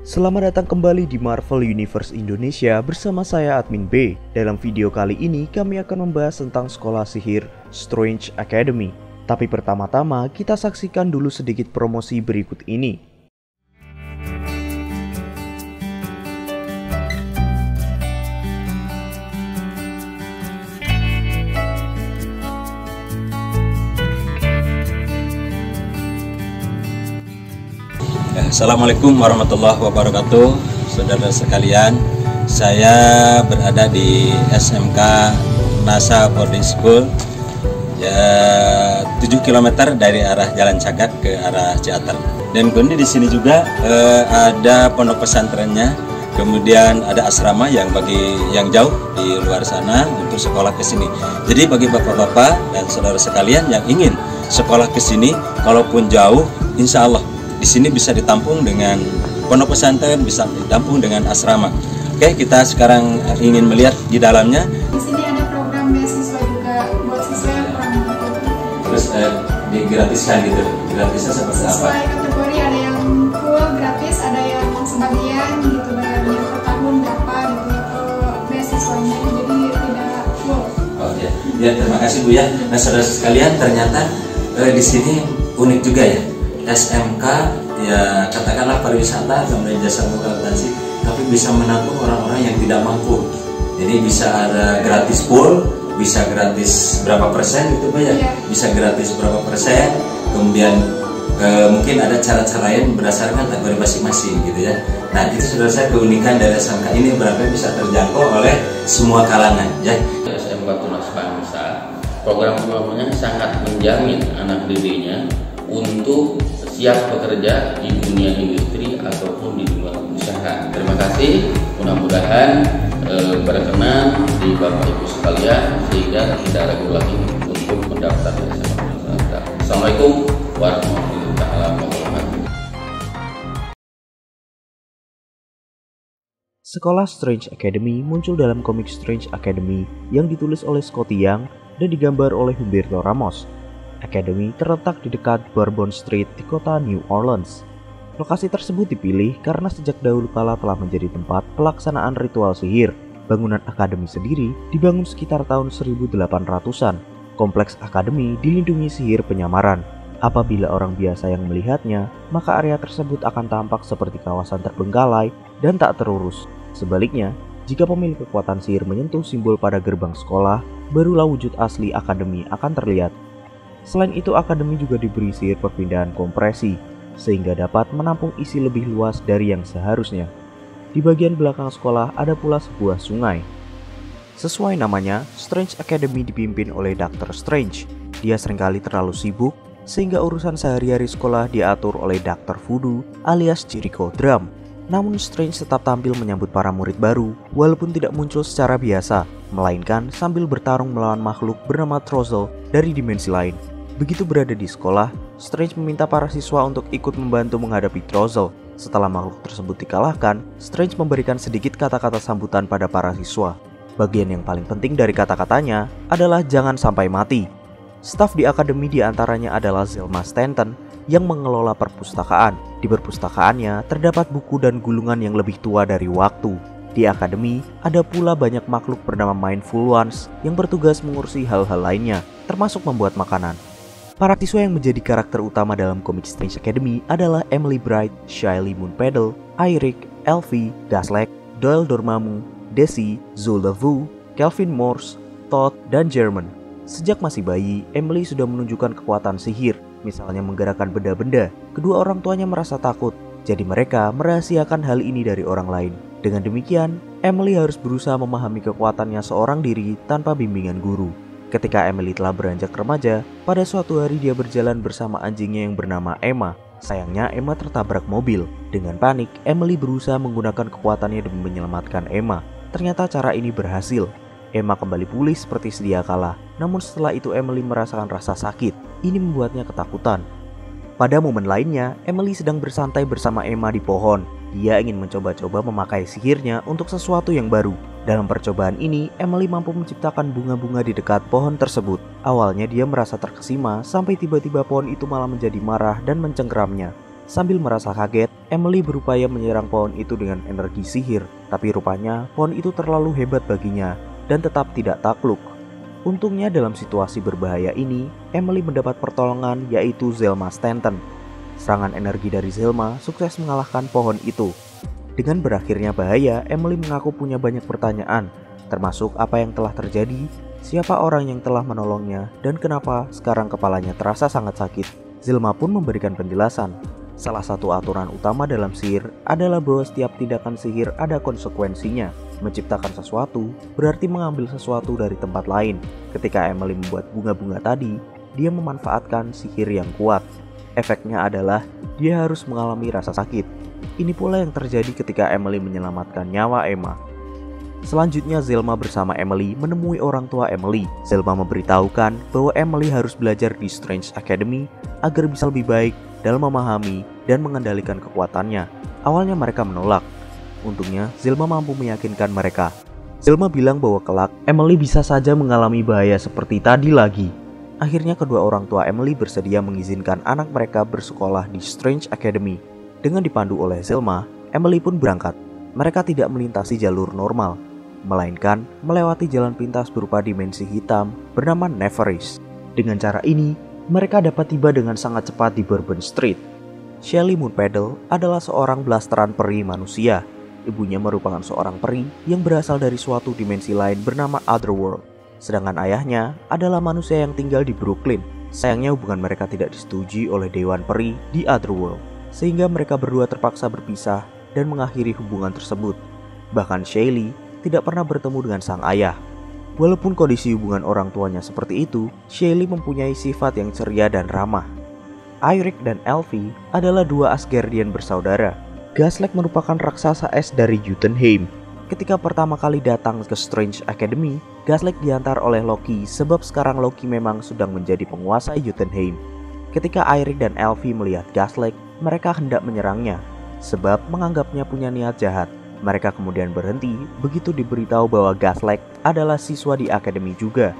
Selamat datang kembali di Marvel Universe Indonesia bersama saya Admin B. Dalam video kali ini kami akan membahas tentang sekolah sihir Strange Academy. Tapi pertama-tama kita saksikan dulu sedikit promosi berikut ini. Assalamualaikum warahmatullahi wabarakatuh. Saudara sekalian, saya berada di SMK NASA Boarding School, 7 km dari arah Jalan Cagak ke arah Ciater. Dan kemudian di sini juga ada pondok pesantrennya, kemudian ada asrama yang bagi yang jauh di luar sana untuk sekolah ke sini. Jadi bagi bapak-bapak dan saudara sekalian yang ingin sekolah ke sini, kalaupun jauh, insya Allah di sini bisa ditampung dengan pondok pesantren, bisa ditampung dengan asrama. Oke, kita sekarang ingin melihat di dalamnya. Di sini ada program beasiswa juga buat siswa yang kurang mampu. Terus digratiskan gitu. Gratisnya seperti apa? Sesuai kategori, ada yang full gratis, ada yang sebagian gitu, bayarnya per tahun berapa gitu beasiswanya, jadi tidak full. Oh ya, ya terima kasih Bu ya. Nah saudara sekalian, ternyata di sini unik juga ya. SMK ya katakanlah pariwisata kemudian jasa akuntansi, tapi bisa menampung orang-orang yang tidak mampu. Jadi bisa ada gratis pool, bisa gratis berapa persen gitu Pak ya, bisa gratis berapa persen, kemudian mungkin ada cara-cara lain berdasarkan kategori masing-masing gitu ya. Nah itu sudah saya keunikan dari SMK ini, berarti bisa terjangkau oleh semua kalangan ya. SMK Tunas Bangsa program-programnya sangat menjamin anak didiknya untuk siap bekerja di dunia industri ataupun di dunia usaha. Terima kasih, mudah-mudahan berkenan di Bapak Ibu sekalian sehingga tidak ragu lagi untuk mendaftar di SMK. Assalamualaikum warahmatullahi wabarakatuh. Sekolah Strange Academy muncul dalam komik Strange Academy yang ditulis oleh Skottie Young dan digambar oleh Humberto Ramos. Academy terletak di dekat Bourbon Street di kota New Orleans. Lokasi tersebut dipilih karena sejak dahulu kala telah menjadi tempat pelaksanaan ritual sihir. Bangunan Academy sendiri dibangun sekitar tahun 1800-an. Kompleks Academy dilindungi sihir penyamaran. Apabila orang biasa yang melihatnya, maka area tersebut akan tampak seperti kawasan terbengkalai dan tak terurus. Sebaliknya, jika pemilik kekuatan sihir menyentuh simbol pada gerbang sekolah, barulah wujud asli Academy akan terlihat. Selain itu, Academy juga diberi sihir perpindahan kompresi, sehingga dapat menampung isi lebih luas dari yang seharusnya. Di bagian belakang sekolah ada pula sebuah sungai. Sesuai namanya, Strange Academy dipimpin oleh Dr. Strange. Dia seringkali terlalu sibuk, sehingga urusan sehari-hari sekolah diatur oleh Dr. Voodoo alias Jericho Drumm. Namun Strange tetap tampil menyambut para murid baru, walaupun tidak muncul secara biasa, melainkan sambil bertarung melawan makhluk bernama Trozel dari dimensi lain. Begitu berada di sekolah, Strange meminta para siswa untuk ikut membantu menghadapi Trozel. Setelah makhluk tersebut dikalahkan, Strange memberikan sedikit kata-kata sambutan pada para siswa. Bagian yang paling penting dari kata-katanya adalah jangan sampai mati. Staf di Academy diantaranya adalah Zelma Stanton yang mengelola perpustakaan. Di perpustakaannya terdapat buku dan gulungan yang lebih tua dari waktu. Di Academy ada pula banyak makhluk bernama Mindful Ones yang bertugas mengurusi hal-hal lainnya, termasuk membuat makanan. Para siswa yang menjadi karakter utama dalam komik Strange Academy adalah Emily Bright, Shiley Moonpeddle, Eirik, Elfie, Gaslight, Doyle Dormammu, Desi, Zulda Vu, Kelvin Morse, Todd, dan German. Sejak masih bayi, Emily sudah menunjukkan kekuatan sihir, misalnya menggerakkan benda-benda. Kedua orang tuanya merasa takut, jadi mereka merahasiakan hal ini dari orang lain. Dengan demikian, Emily harus berusaha memahami kekuatannya seorang diri tanpa bimbingan guru. Ketika Emily telah beranjak remaja, pada suatu hari dia berjalan bersama anjingnya yang bernama Emma. Sayangnya Emma tertabrak mobil. Dengan panik, Emily berusaha menggunakan kekuatannya demi menyelamatkan Emma. Ternyata cara ini berhasil. Emma kembali pulih seperti sedia kala. Namun setelah itu Emily merasakan rasa sakit. Ini membuatnya ketakutan. Pada momen lainnya, Emily sedang bersantai bersama Emma di pohon. Dia ingin mencoba-coba memakai sihirnya untuk sesuatu yang baru. Dalam percobaan ini, Emily mampu menciptakan bunga-bunga di dekat pohon tersebut. Awalnya dia merasa terkesima sampai tiba-tiba pohon itu malah menjadi marah dan mencengkeramnya. Sambil merasa kaget, Emily berupaya menyerang pohon itu dengan energi sihir, tapi rupanya pohon itu terlalu hebat baginya dan tetap tidak takluk. Untungnya dalam situasi berbahaya ini, Emily mendapat pertolongan yaitu Zelma Stanton. Serangan energi dari Zelma sukses mengalahkan pohon itu. Dengan berakhirnya bahaya, Emily mengaku punya banyak pertanyaan, termasuk apa yang telah terjadi, siapa orang yang telah menolongnya, dan kenapa sekarang kepalanya terasa sangat sakit. Zelma pun memberikan penjelasan. Salah satu aturan utama dalam sihir adalah bahwa setiap tindakan sihir ada konsekuensinya. Menciptakan sesuatu berarti mengambil sesuatu dari tempat lain. Ketika Emily membuat bunga-bunga tadi, dia memanfaatkan sihir yang kuat. Efeknya adalah dia harus mengalami rasa sakit. Ini pula yang terjadi ketika Emily menyelamatkan nyawa Emma. Selanjutnya Zelma bersama Emily menemui orang tua Emily. Zelma memberitahukan bahwa Emily harus belajar di Strange Academy agar bisa lebih baik dalam memahami dan mengendalikan kekuatannya. Awalnya mereka menolak. Untungnya Zelma mampu meyakinkan mereka. Zelma bilang bahwa kelak Emily bisa saja mengalami bahaya seperti tadi lagi. Akhirnya kedua orang tua Emily bersedia mengizinkan anak mereka bersekolah di Strange Academy. Dengan dipandu oleh Zelma, Emily pun berangkat. Mereka tidak melintasi jalur normal, melainkan melewati jalan pintas berupa dimensi hitam bernama Neveris. Dengan cara ini, mereka dapat tiba dengan sangat cepat di Bourbon Street. Shelley Moonpeddle adalah seorang blasteran peri manusia. Ibunya merupakan seorang peri yang berasal dari suatu dimensi lain bernama Otherworld. Sedangkan ayahnya adalah manusia yang tinggal di Brooklyn. Sayangnya hubungan mereka tidak disetujui oleh Dewan Peri di Otherworld, sehingga mereka berdua terpaksa berpisah dan mengakhiri hubungan tersebut. Bahkan Shelley tidak pernah bertemu dengan sang ayah. Walaupun kondisi hubungan orang tuanya seperti itu, Shelley mempunyai sifat yang ceria dan ramah. Eirik dan Elfie adalah dua Asgardian bersaudara. Gaslight merupakan raksasa es dari Jotunheim. Ketika pertama kali datang ke Strange Academy, Gaslight diantar oleh Loki sebab sekarang Loki memang sedang menjadi penguasa Jotunheim. Ketika Eirik dan Elfie melihat Gaslight, mereka hendak menyerangnya sebab menganggapnya punya niat jahat. Mereka kemudian berhenti begitu diberitahu bahwa Gaslight adalah siswa di akademi juga.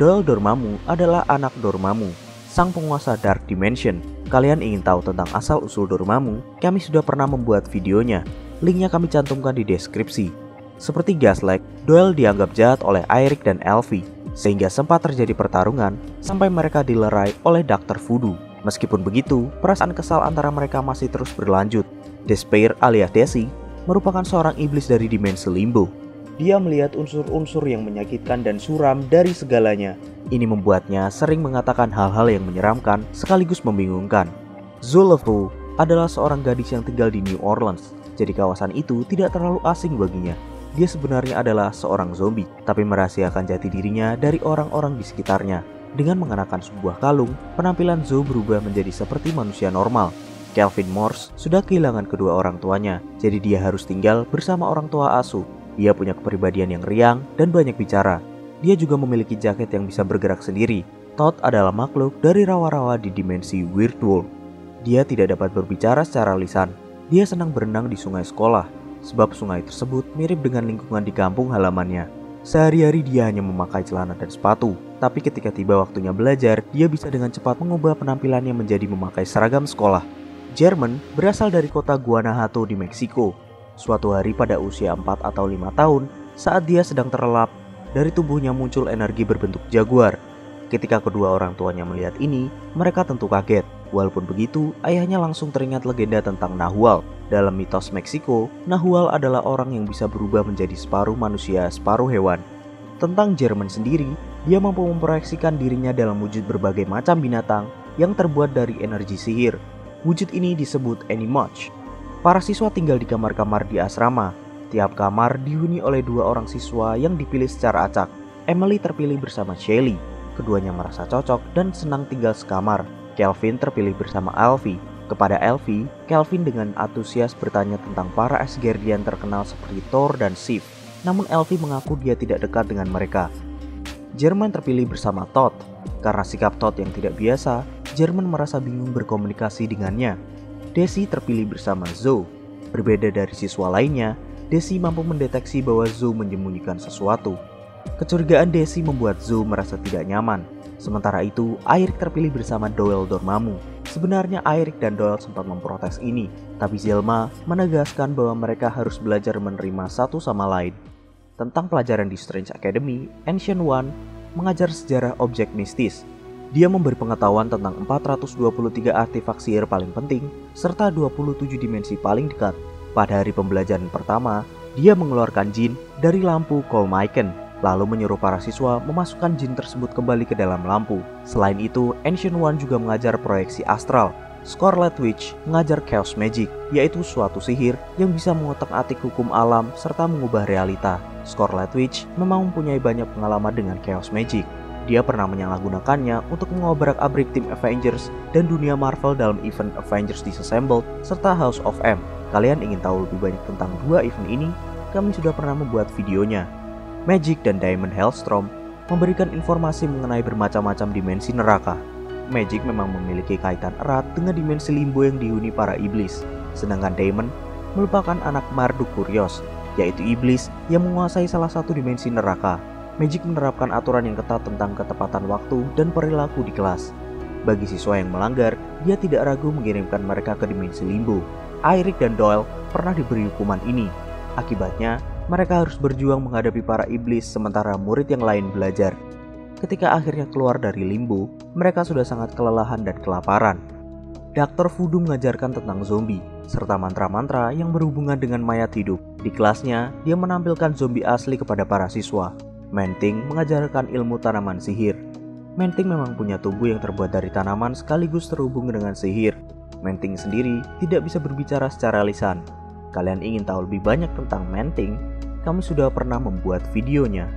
Doyle Dormammu adalah anak Dormammu, sang penguasa Dark Dimension. Kalian ingin tahu tentang asal-usul Dormammu? Kami sudah pernah membuat videonya. Linknya kami cantumkan di deskripsi. Seperti Gaslight, Doyle dianggap jahat oleh Eirik dan Elfie, sehingga sempat terjadi pertarungan sampai mereka dilerai oleh Dr. Voodoo. Meskipun begitu, perasaan kesal antara mereka masih terus berlanjut. Despair alias Desi merupakan seorang iblis dari dimensi limbo. Dia melihat unsur-unsur yang menyakitkan dan suram dari segalanya. Ini membuatnya sering mengatakan hal-hal yang menyeramkan sekaligus membingungkan. Zuleful adalah seorang gadis yang tinggal di New Orleans, jadi kawasan itu tidak terlalu asing baginya. Dia sebenarnya adalah seorang zombie, tapi merahasiakan jati dirinya dari orang-orang di sekitarnya. Dengan mengenakan sebuah kalung, penampilan Zoe berubah menjadi seperti manusia normal. Kelvin Morse sudah kehilangan kedua orang tuanya, jadi dia harus tinggal bersama orang tua asuh. Dia punya kepribadian yang riang dan banyak bicara. Dia juga memiliki jaket yang bisa bergerak sendiri. Todd adalah makhluk dari rawa-rawa di dimensi Weird World. Dia tidak dapat berbicara secara lisan. Dia senang berenang di sungai sekolah, sebab sungai tersebut mirip dengan lingkungan di kampung halamannya. Sehari-hari dia hanya memakai celana dan sepatu, tapi ketika tiba waktunya belajar, dia bisa dengan cepat mengubah penampilannya menjadi memakai seragam sekolah. German berasal dari kota Guanajuato di Meksiko. Suatu hari pada usia 4 atau 5 tahun, saat dia sedang terlelap, dari tubuhnya muncul energi berbentuk jaguar. Ketika kedua orang tuanya melihat ini, mereka tentu kaget. Walaupun begitu, ayahnya langsung teringat legenda tentang Nahual. Dalam mitos Meksiko, Nahual adalah orang yang bisa berubah menjadi separuh manusia, separuh hewan. Tentang German sendiri, dia mampu memproyeksikan dirinya dalam wujud berbagai macam binatang yang terbuat dari energi sihir. Wujud ini disebut Animage. Para siswa tinggal di kamar-kamar di asrama. Tiap kamar dihuni oleh 2 orang siswa yang dipilih secara acak. Emily terpilih bersama Shelley. Keduanya merasa cocok dan senang tinggal sekamar. Kelvin terpilih bersama Elfie. Kepada Elfie, Kelvin dengan antusias bertanya tentang para Asgardian terkenal seperti Thor dan Sif. Namun Elfie mengaku dia tidak dekat dengan mereka. German terpilih bersama Todd. Karena sikap Todd yang tidak biasa, German merasa bingung berkomunikasi dengannya. Desi terpilih bersama Zoe. Berbeda dari siswa lainnya, Desi mampu mendeteksi bahwa Zoe menyembunyikan sesuatu. Kecurigaan Desi membuat Zoe merasa tidak nyaman. Sementara itu, Eirik terpilih bersama Doyle Dormammu. Sebenarnya Eirik dan Doyle sempat memprotes ini, tapi Zelma menegaskan bahwa mereka harus belajar menerima satu sama lain. Tentang pelajaran di Strange Academy, Ancient One mengajar sejarah objek mistis. Dia memberi pengetahuan tentang 423 artefak sihir paling penting, serta 27 dimensi paling dekat. Pada hari pembelajaran pertama, dia mengeluarkan jin dari lampu Kolmaiken, lalu menyuruh para siswa memasukkan jin tersebut kembali ke dalam lampu. Selain itu, Ancient One juga mengajar proyeksi astral. Scarlet Witch mengajar Chaos Magic, yaitu suatu sihir yang bisa mengotak-atik hukum alam serta mengubah realita. Scarlet Witch memang mempunyai banyak pengalaman dengan Chaos Magic. Dia pernah menyalahgunakannya untuk mengobrak-abrik tim Avengers dan dunia Marvel dalam event Avengers Disassembled serta House of M. Kalian ingin tahu lebih banyak tentang dua event ini? Kami sudah pernah membuat videonya. Magic dan Diamond Hellstrom memberikan informasi mengenai bermacam-macam dimensi neraka. Magic memang memiliki kaitan erat dengan dimensi limbo yang dihuni para iblis, sedangkan Diamond merupakan anak Marduk Kurios, yaitu iblis yang menguasai salah satu dimensi neraka. Magic menerapkan aturan yang ketat tentang ketepatan waktu dan perilaku di kelas. Bagi siswa yang melanggar, dia tidak ragu mengirimkan mereka ke dimensi limbo. Eirik dan Doyle pernah diberi hukuman ini. Akibatnya, mereka harus berjuang menghadapi para iblis sementara murid yang lain belajar. Ketika akhirnya keluar dari limbo, mereka sudah sangat kelelahan dan kelaparan. Dr. Voodoo mengajarkan tentang zombie, serta mantra-mantra yang berhubungan dengan mayat hidup. Di kelasnya, dia menampilkan zombie asli kepada para siswa. Manting mengajarkan ilmu tanaman sihir. Manting memang punya tubuh yang terbuat dari tanaman sekaligus terhubung dengan sihir. Manting sendiri tidak bisa berbicara secara lisan. Kalian ingin tahu lebih banyak tentang Manting? Kami sudah pernah membuat videonya.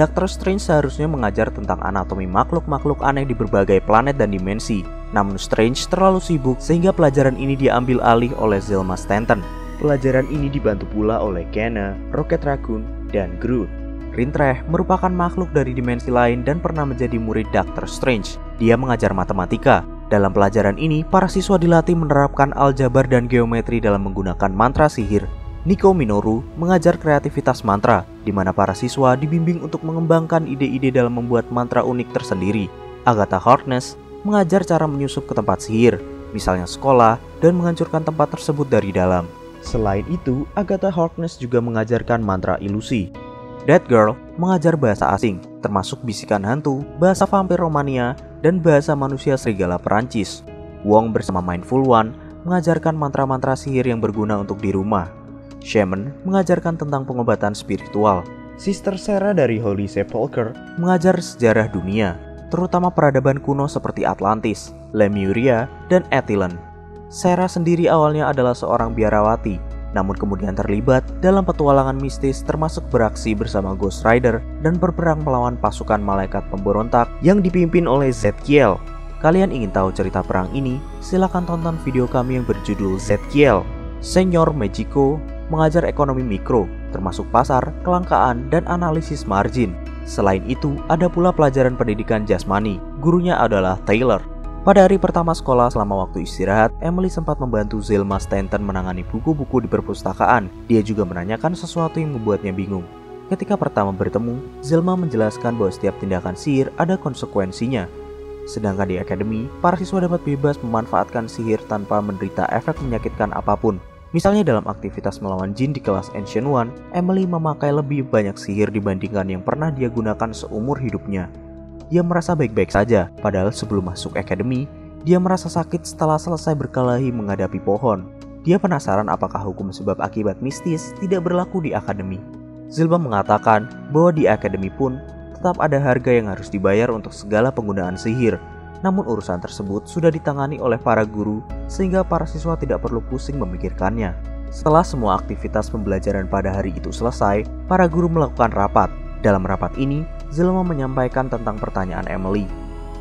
Dr. Strange seharusnya mengajar tentang anatomi makhluk-makhluk aneh di berbagai planet dan dimensi. Namun Strange terlalu sibuk sehingga pelajaran ini diambil alih oleh Zelma Stanton. Pelajaran ini dibantu pula oleh Kenna, Rocket Raccoon, dan Groot. Rintreh merupakan makhluk dari dimensi lain dan pernah menjadi murid Dr. Strange. Dia mengajar matematika. Dalam pelajaran ini, para siswa dilatih menerapkan aljabar dan geometri dalam menggunakan mantra sihir. Nico Minoru mengajar kreativitas mantra, di mana para siswa dibimbing untuk mengembangkan ide-ide dalam membuat mantra unik tersendiri. Agatha Harkness mengajar cara menyusup ke tempat sihir, misalnya sekolah, dan menghancurkan tempat tersebut dari dalam. Selain itu, Agatha Harkness juga mengajarkan mantra ilusi. Dead Girl mengajar bahasa asing, termasuk bisikan hantu, bahasa vampir Romania, dan bahasa manusia serigala Perancis. Wong bersama Mindful One mengajarkan mantra-mantra sihir yang berguna untuk di rumah. Shaman mengajarkan tentang pengobatan spiritual. Sister Sarah dari Holy Sepulchre mengajar sejarah dunia, terutama peradaban kuno seperti Atlantis, Lemuria, dan Attilan. Sarah sendiri awalnya adalah seorang biarawati, namun kemudian terlibat dalam petualangan mistis termasuk beraksi bersama Ghost Rider dan berperang melawan pasukan malaikat pemberontak yang dipimpin oleh Zedkiel. Kalian ingin tahu cerita perang ini? Silahkan tonton video kami yang berjudul Zedkiel. Senior Magico mengajar ekonomi mikro, termasuk pasar, kelangkaan, dan analisis margin. Selain itu, ada pula pelajaran pendidikan jasmani. Gurunya adalah Taylor. Pada hari pertama sekolah selama waktu istirahat, Emily sempat membantu Zelma Stanton menangani buku-buku di perpustakaan. Dia juga menanyakan sesuatu yang membuatnya bingung. Ketika pertama bertemu, Zelma menjelaskan bahwa setiap tindakan sihir ada konsekuensinya. Sedangkan di akademi, para siswa dapat bebas memanfaatkan sihir tanpa menderita efek menyakitkan apapun. Misalnya dalam aktivitas melawan jin di kelas Ancient One, Emily memakai lebih banyak sihir dibandingkan yang pernah dia gunakan seumur hidupnya. Dia merasa baik-baik saja, padahal sebelum masuk akademi, dia merasa sakit setelah selesai berkelahi menghadapi pohon. Dia penasaran apakah hukum sebab akibat mistis tidak berlaku di akademi. Zelma mengatakan bahwa di akademi pun tetap ada harga yang harus dibayar untuk segala penggunaan sihir. Namun urusan tersebut sudah ditangani oleh para guru sehingga para siswa tidak perlu pusing memikirkannya. Setelah semua aktivitas pembelajaran pada hari itu selesai, para guru melakukan rapat. Dalam rapat ini, Zelma menyampaikan tentang pertanyaan Emily.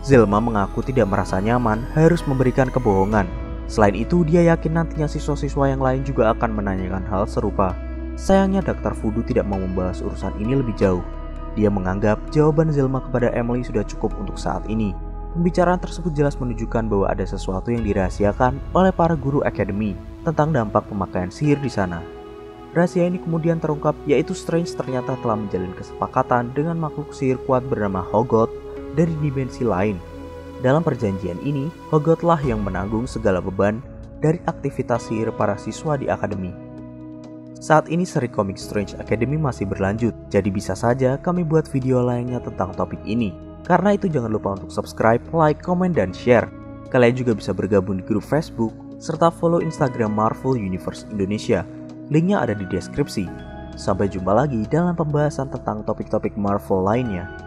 Zelma mengaku tidak merasa nyaman harus memberikan kebohongan. Selain itu, dia yakin nantinya siswa-siswa yang lain juga akan menanyakan hal serupa. Sayangnya Dr. Voodoo tidak mau membahas urusan ini lebih jauh. Dia menganggap jawaban Zelma kepada Emily sudah cukup untuk saat ini. Pembicaraan tersebut jelas menunjukkan bahwa ada sesuatu yang dirahasiakan oleh para guru akademi tentang dampak pemakaian sihir di sana. Rahasia ini kemudian terungkap, yaitu Strange ternyata telah menjalin kesepakatan dengan makhluk sihir kuat bernama Hogot dari dimensi lain. Dalam perjanjian ini, Hogwarts yang menanggung segala beban dari aktivitas sihir para siswa di akademi. Saat ini seri Comic Strange Academy masih berlanjut, jadi bisa saja kami buat video lainnya tentang topik ini. Karena itu jangan lupa untuk subscribe, like, komen, dan share. Kalian juga bisa bergabung di grup Facebook, serta follow Instagram Marvel Universe Indonesia. Linknya ada di deskripsi. Sampai jumpa lagi dalam pembahasan tentang topik-topik Marvel lainnya.